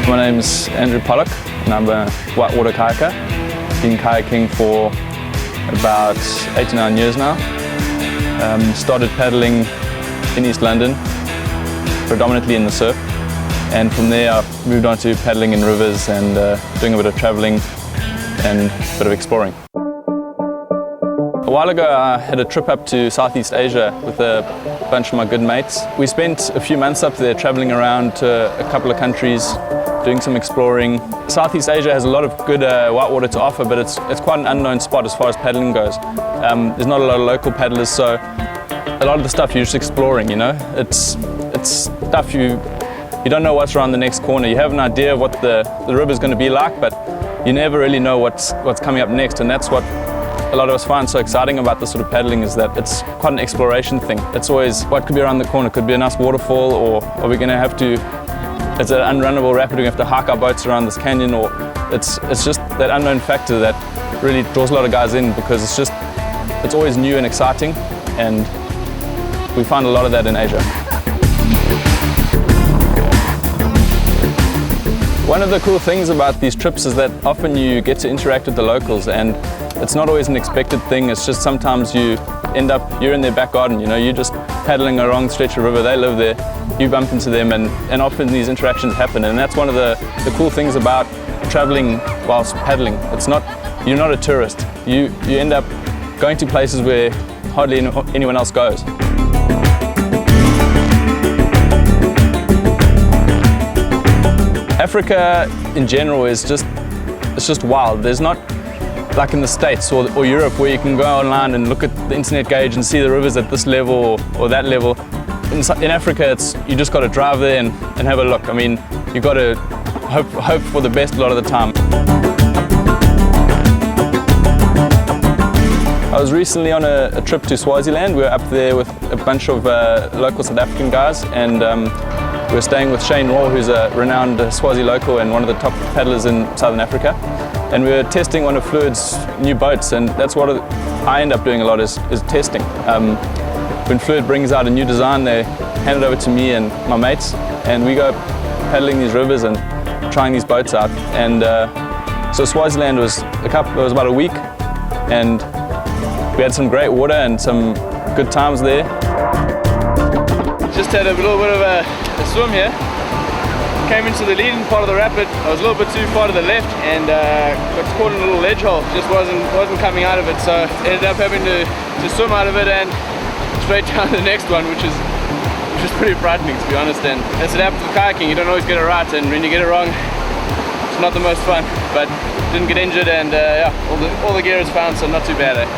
My name's Andrew Pollock and I'm a whitewater kayaker. Been kayaking for about 8 to 9 years now. Started paddling in East London, predominantly in the surf, and from there I've moved on to paddling in rivers and doing a bit of travelling and a bit of exploring. A while ago I had a trip up to Southeast Asia with a bunch of my good mates. We spent a few months up there travelling around to a couple of countries, doing some exploring. Southeast Asia has a lot of good whitewater to offer, but it's quite an unknown spot as far as paddling goes. There's not a lot of local paddlers, so a lot of the stuff you're just exploring, you know. It's stuff you don't know what's around the next corner. You have an idea of what the river's going to be like, but you never really know what's coming up next, and that's what a lot of us find so exciting about this sort of paddling, is that it's quite an exploration thing. It's always what could be around the corner. Could be a nice waterfall, or are we going to have to, it's an unrunnable rapid, we have to hike our boats around this canyon, or it's just that unknown factor that really draws a lot of guys in, because it's always new and exciting, and we find a lot of that in Asia. One of the cool things about these trips is that often you get to interact with the locals, and it's not always an expected thing. It's just sometimes you're in their back garden, you know, you're just paddling a long stretch of river, they live there, you bump into them, and often these interactions happen, and that's one of the cool things about traveling whilst paddling. You're not a tourist. You end up going to places where hardly anyone else goes. Africa in general is just wild. There's not like in the States or Europe, where you can go online and look at the internet gauge and see the rivers at this level or that level. In Africa, you just got to drive there and have a look. I mean, you've got to hope for the best a lot of the time. I was recently on a trip to Swaziland. We were up there with a bunch of local South African guys, and we were staying with Shane Raw, who's a renowned Swazi local and one of the top paddlers in Southern Africa. And we were testing one of Fluid's new boats, and that's what I end up doing a lot, is testing. When Fluid brings out a new design, they hand it over to me and my mates, and we go paddling these rivers and trying these boats out. And so Swaziland was about a week, and we had some great water and some good times there. Just had a little bit of a swim here. Came into the leading part of the rapid. I was a little bit too far to the left and got caught in a little ledge hole. Just wasn't coming out of it, so ended up having to swim out of it and straight down the next one, which is pretty frightening, to be honest. And that's what happens with kayaking. You don't always get it right, and when you get it wrong, it's not the most fun. But didn't get injured, and yeah, all the gear is found, so not too bad.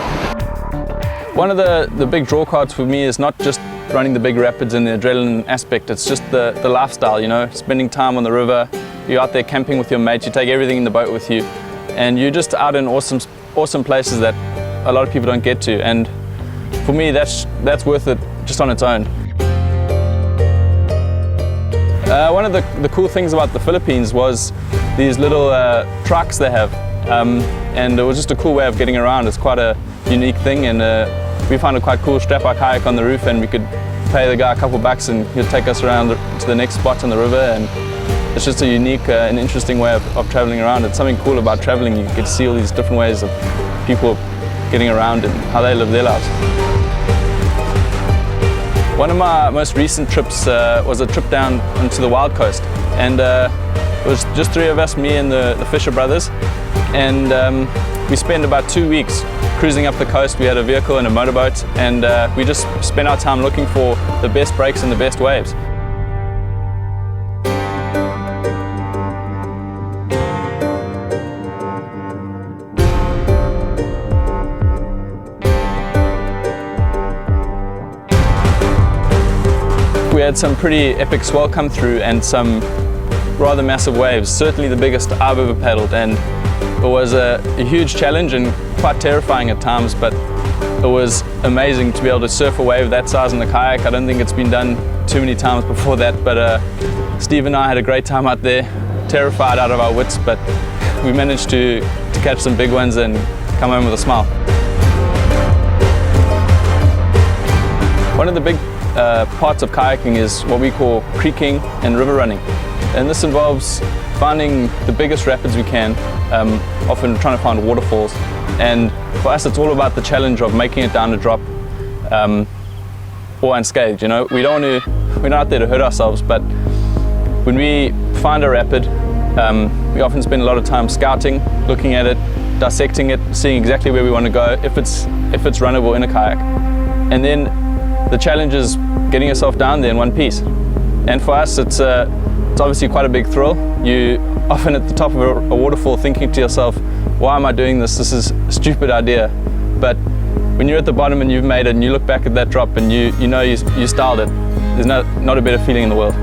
One of the big draw cards for me is not just running the big rapids and the adrenaline aspect. It's just the lifestyle, you know, spending time on the river. You're out there camping with your mates, you take everything in the boat with you, and you're just out in awesome places that a lot of people don't get to. And for me, that's worth it just on its own. One of the cool things about the Philippines was these little trucks they have, and it was just a cool way of getting around. It's quite a unique thing, and we found it quite cool. Strap our kayak on the roof, and we could pay the guy a couple bucks and he'd take us around to the next spot on the river. And it's just a unique and interesting way of traveling around. It's something cool about traveling. You get to see all these different ways of people getting around and how they live their lives. One of my most recent trips was a trip down onto the Wild Coast, and it was just 3 of us, me and the Fisher brothers, and we spent about 2 weeks cruising up the coast. We had a vehicle and a motorboat, and we just spent our time looking for the best breaks and the best waves. We had some pretty epic swell come through and some rather massive waves, certainly the biggest I've ever paddled, and it was a huge challenge and quite terrifying at times, but it was amazing to be able to surf a wave that size in the kayak. I don't think it's been done too many times before that, but Steve and I had a great time out there, terrified out of our wits, but we managed to catch some big ones and come home with a smile. One of the big parts of kayaking is what we call creeking and river running. And this involves finding the biggest rapids we can, often trying to find waterfalls. And for us, it's all about the challenge of making it down a drop, or unscathed. You know, we're not out there to hurt ourselves, but when we find a rapid, we often spend a lot of time scouting, looking at it, dissecting it, seeing exactly where we want to go, if it's runnable in a kayak. And then the challenge is getting yourself down there in one piece. And for us, it's obviously quite a big thrill. You often at the top of a waterfall thinking to yourself, why am I doing this? This is a stupid idea. But when you're at the bottom and you've made it and you look back at that drop and you know you styled it, there's not a better feeling in the world.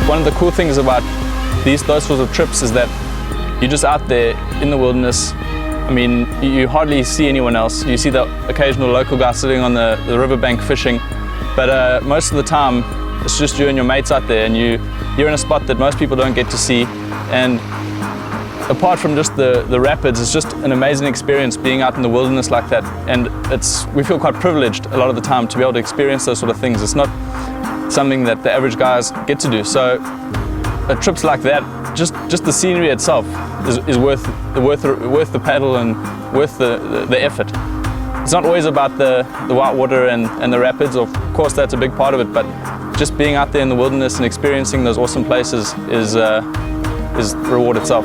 One of the cool things about those sorts of trips is that you're just out there in the wilderness. I mean, you hardly see anyone else. You see the occasional local guy sitting on the riverbank fishing, but most of the time it's just you and your mates out there, and you're in a spot that most people don't get to see. And apart from just the rapids, it's just an amazing experience being out in the wilderness like that. And we feel quite privileged a lot of the time to be able to experience those sort of things. It's not something that the average guys get to do. So trips like that, just the scenery itself is worth the paddle and worth the effort. It's not always about the white water and the rapids. Of course, that's a big part of it, but just being out there in the wilderness and experiencing those awesome places is reward itself.